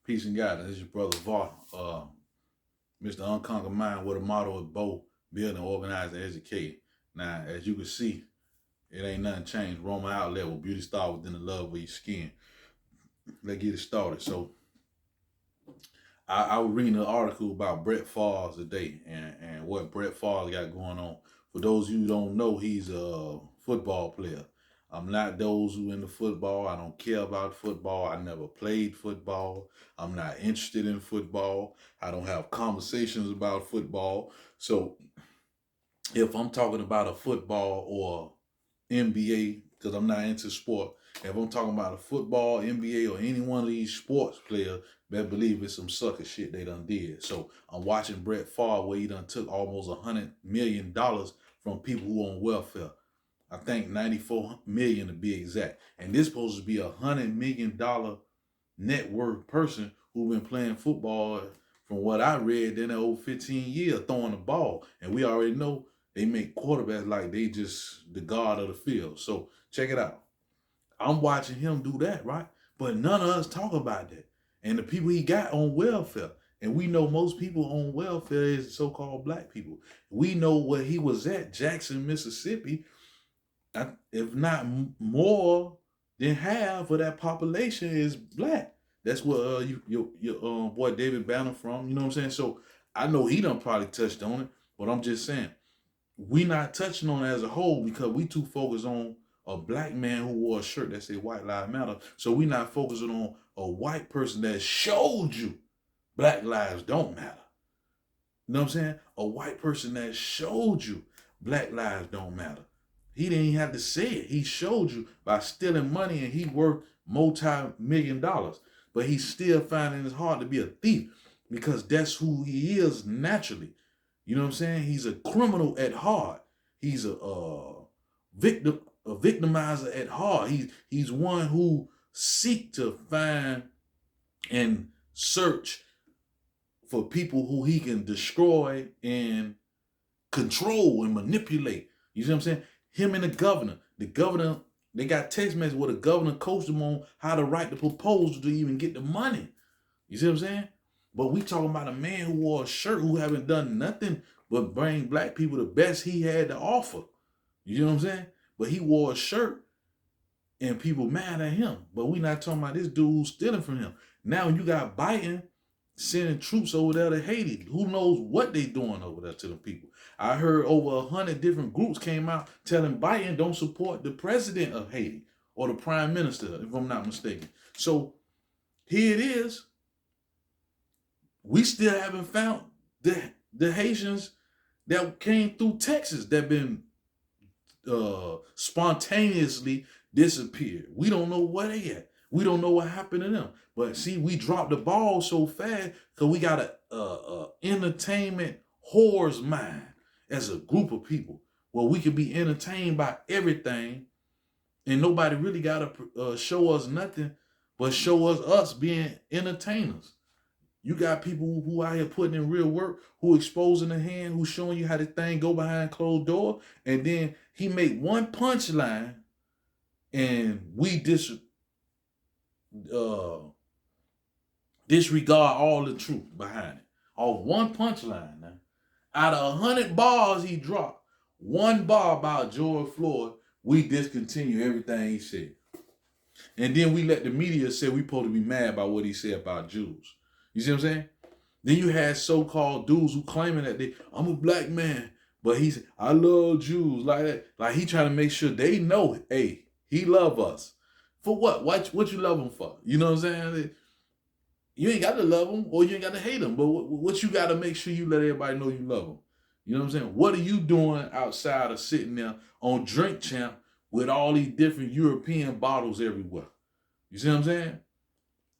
Peace and guidance. This is your brother Vaught, Mr. Unconquered Mind, with a motto of both building, organize, and educate. Now, as you can see, it ain't nothing changed. Roma Outlet with beauty start within the love of your skin. Let's get it started. So, I was reading an article about Brett Favre today and what Brett Favre got going on. For those of you who don't know, he's a football player. I'm not those who into football. I don't care about football. I never played football. I'm not interested in football. I don't have conversations about football. So if I'm talking about a football or NBA, because I'm not into sport, if I'm talking about a football, NBA, or any one of these sports players, better believe it's some sucker shit they done did. So I'm watching Brett Favre where he done took almost $100 million from people who on welfare. I think 94 million to be exact. And this supposed to be $100 million net worth person who been playing football from what I read in the old 15 years throwing the ball. And we already know they make quarterbacks like they just the god of the field. So check it out. I'm watching him do that, right? But none of us talk about that. And the people he got on welfare. And we know most people on welfare is so-called black people. We know where he was at, Jackson, Mississippi. If not more than half of that population is black. That's what your boy David Banner from. You know what I'm saying? So I know he done probably touched on it, but I'm just saying we not touching on it as a whole because we too focused on a black man who wore a shirt that said White Lives Matter. So we not focusing on a white person that showed you Black lives don't matter. You know what I'm saying? A white person that showed you Black lives don't matter. He didn't even have to say it. He showed you by stealing money and he worth multi-million dollars. But he's still finding it hard to be a thief because that's who he is naturally. You know what I'm saying? He's a criminal at heart. He's a victimizer at heart. He's one who seek to find and search for people who he can destroy and control and manipulate. You see what I'm saying? Him and the governor, they got text message where the governor coached them on how to write the proposal to even get the money. You see what I'm saying? But we talking about a man who wore a shirt who haven't done nothing but bring black people the best he had to offer. You know what I'm saying? But he wore a shirt and people mad at him. But we not talking about this dude who's stealing from him. Now you got Biden sending troops over there to Haiti. Who knows what they doing over there to the people? I heard over 100 different groups came out telling Biden don't support the president of Haiti or the prime minister, if I'm not mistaken. So here it is. We still haven't found the Haitians that came through Texas that been spontaneously disappeared. We don't know where they at. We don't know what happened to them. But see, we dropped the ball so fast because we got a entertainment whore's mind as a group of people where we can be entertained by everything and nobody really got to show us nothing but show us being entertainers. You got people who out here putting in real work, who exposing the hand, who showing you how the thing go behind closed door, and then he make one punchline and we disregard all the truth behind it. Off one punchline now. Out of 100 bars he dropped, one bar about George Floyd, we discontinue everything he said. And then we let the media say we supposed to be mad about what he said about Jews. You see what I'm saying? Then you had so-called dudes who claiming that I'm a black man, but he's I love Jews like that. Like he trying to make sure they know, hey, he love us. For what? What you love him for? You know what I'm saying? You ain't got to love him or you ain't got to hate him, but what you got to make sure you let everybody know you love him. You know what I'm saying? What are you doing outside of sitting there on Drink Champ with all these different European bottles everywhere? You see what I'm saying?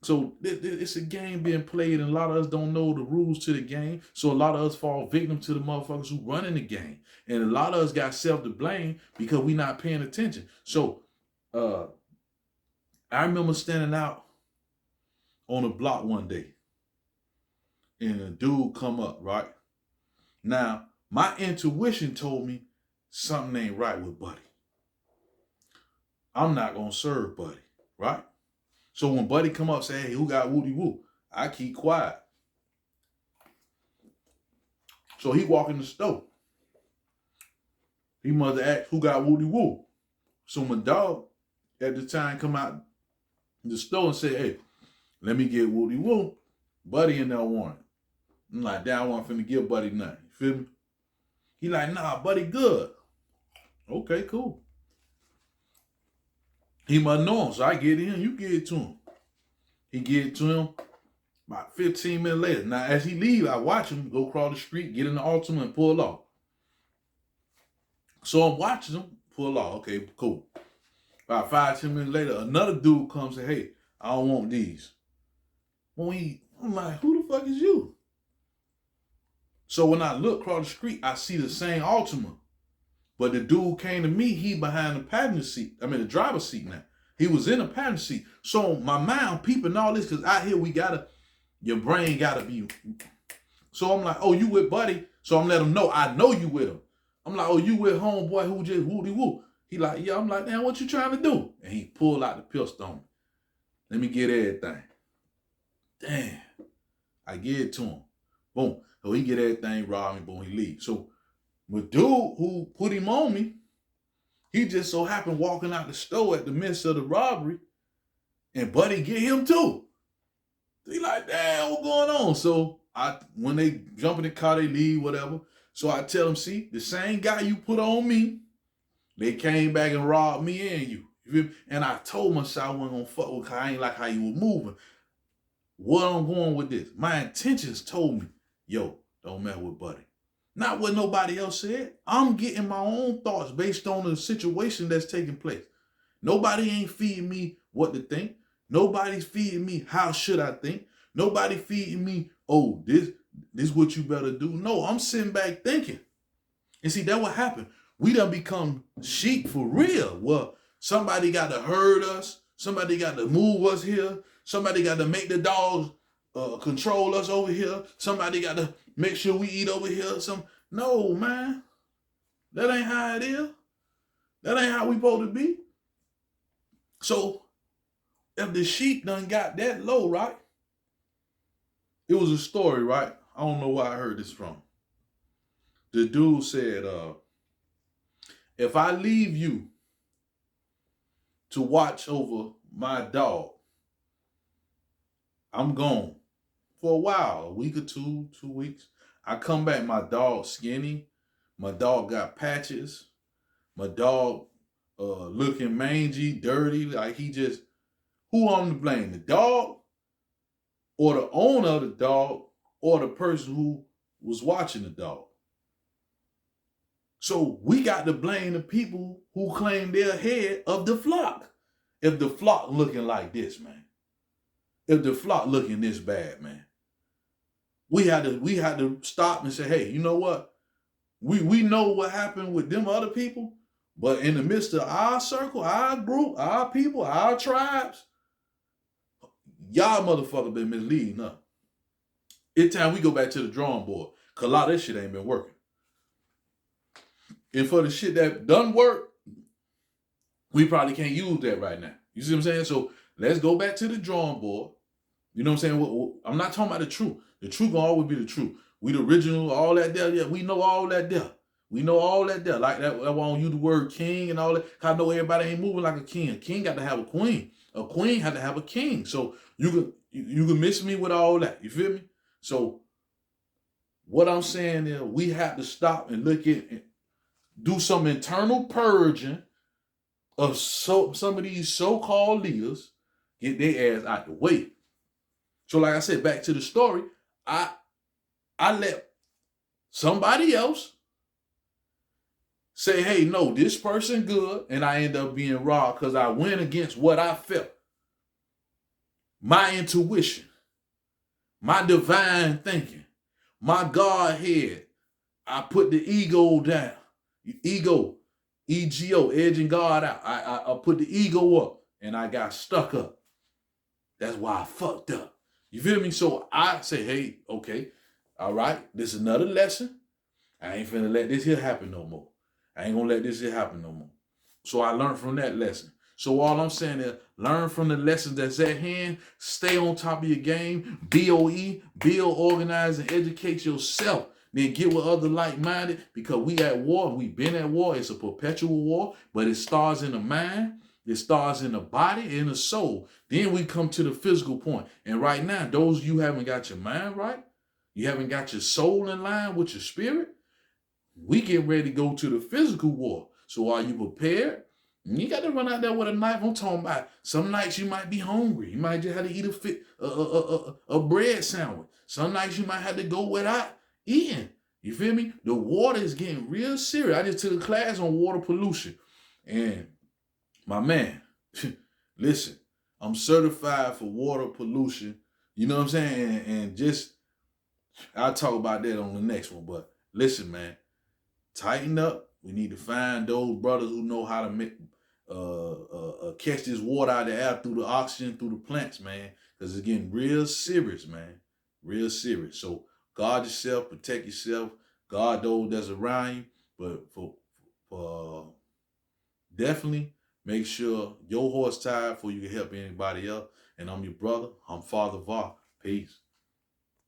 So it's a game being played, and a lot of us don't know the rules to the game. So a lot of us fall victim to the motherfuckers who running the game, and a lot of us got self to blame because we not paying attention. So I remember standing out on a block one day, and a dude come up, right? Now, my intuition told me something ain't right with Buddy. I'm not gonna serve Buddy, right? So when Buddy come up and say, hey, who got Woody Woo? I keep quiet. So he walk in the store. He must have asked who got Woody Woo. So my dog at the time come out the store and say, hey, let me get Woody Woo. Buddy in there wanted. I'm like, damn, I wasn't finna give Buddy nothing. You feel me? He like, nah, Buddy good. Okay, cool. He must know him, so I get in, you get it to him. He get it to him about 15 minutes later. Now, as he leave, I watch him go across the street, get in the Altima and pull off. So I'm watching him pull off. Okay, cool. About 5-10 minutes later, another dude comes and say, hey, I don't want these. I'm like, who the fuck is you? So when I look across the street, I see the same Altima. But the dude came to me, he behind the passenger seat. I mean, the driver's seat now. He was in the passenger seat. So my mind peeping all this, because out here your brain gotta be. So I'm like, oh, you with Buddy? So I'm letting him know, I know you with him. I'm like, oh, you with homeboy who just Woody Woo? He like, yeah. I'm like, damn, what you trying to do? And he pulled out the pistol on me. Let me get everything. Damn. I give it to him. Boom. So he get everything, rob me, boom, he leaves. So the dude who put him on me, he just so happened walking out the store at the midst of the robbery, and Buddy get him too. He like, damn, what's going on? So when they jump in the car, they leave, whatever. So I tell them, see, the same guy you put on me, they came back and robbed me and you. You feel me? And I told myself I wasn't gonna fuck with, cause I ain't like how you were moving. What I'm going with this, my intentions told me, yo, don't mess with Buddy. Not what nobody else said. I'm getting my own thoughts based on the situation that's taking place. Nobody ain't feeding me what to think. Nobody's feeding me how should I think. Nobody feeding me, oh, this what you better do. No, I'm sitting back thinking. And see, that what happened. We done become sheep for real. Well, somebody got to herd us. Somebody got to move us here. Somebody got to make the dogs control us over here. Somebody got to make sure we eat over here. No, man. That ain't how it is. That ain't how we supposed to be. So, if the sheep done got that low, right? It was a story, right? I don't know where I heard this from. The dude said, if I leave you to watch over my dog, I'm gone for a while, a week or 2 weeks. I come back, my dog skinny, my dog got patches, my dog looking mangy, dirty, like he just, who I'm to blame? The dog or the owner of the dog or the person who was watching the dog? So we got to blame the people who claim they're head of the flock. If the flock looking like this, man. If the flock looking this bad, man. We had to stop and say, hey, you know what? We know what happened with them other people, but in the midst of our circle, our group, our people, our tribes, y'all motherfucker been misleading us. It's time we go back to the drawing board, because a lot of this shit ain't been working. And for the shit that done work, we probably can't use that right now. You see what I'm saying? So let's go back to the drawing board. You know what I'm saying? I'm not talking about the truth. The truth gonna always be the truth. We the original, all that there. Yeah, we know all that there. We know all that there. Like that, I want to use the word king and all that. Cause I know everybody ain't moving like a king. A king got to have a queen. A queen had to have a king. So you can miss me with all that. You feel me? So what I'm saying is we have to stop and look at and do some internal purging of some of these so-called leaders, get their ass out the way. So like I said, back to the story, I let somebody else say, hey, no, this person good, and I end up being robbed because I went against what I felt. My intuition, my divine thinking, my Godhead. I put the ego down. Ego, EGO, edging God out. I put the ego up, and I got stuck up. That's why I fucked up. You feel me? So I say, hey, okay, all right, this is another lesson. I ain't finna let this here happen no more. I ain't gonna let this here happen no more. So I learned from that lesson. So all I'm saying is learn from the lessons that's at hand. Stay on top of your game. BOE, build, organize, and educate yourself. Then get with other like-minded, because we at war. We've been at war. It's a perpetual war, but it starts in the mind. It starts in the body and the soul. Then we come to the physical point. And right now, those of you haven't got your mind right, you haven't got your soul in line with your spirit, we get ready to go to the physical war. So are you prepared? You got to run out there with a knife. I'm talking about some nights you might be hungry. You might just have to eat a bread sandwich. Some nights you might have to go without eating. You feel me? The water is getting real serious. I just took a class on water pollution. And my man, listen, I'm certified for water pollution. You know what I'm saying? And just, I'll talk about that on the next one. But listen, man, tighten up. We need to find those brothers who know how to make, catch this water out of the air through the oxygen, through the plants, man. Because it's getting real serious, man. Real serious. So guard yourself, protect yourself, guard those that's around you. But for definitely make sure your horse tired before you can help anybody else. And I'm your brother. I'm Father Var. Peace.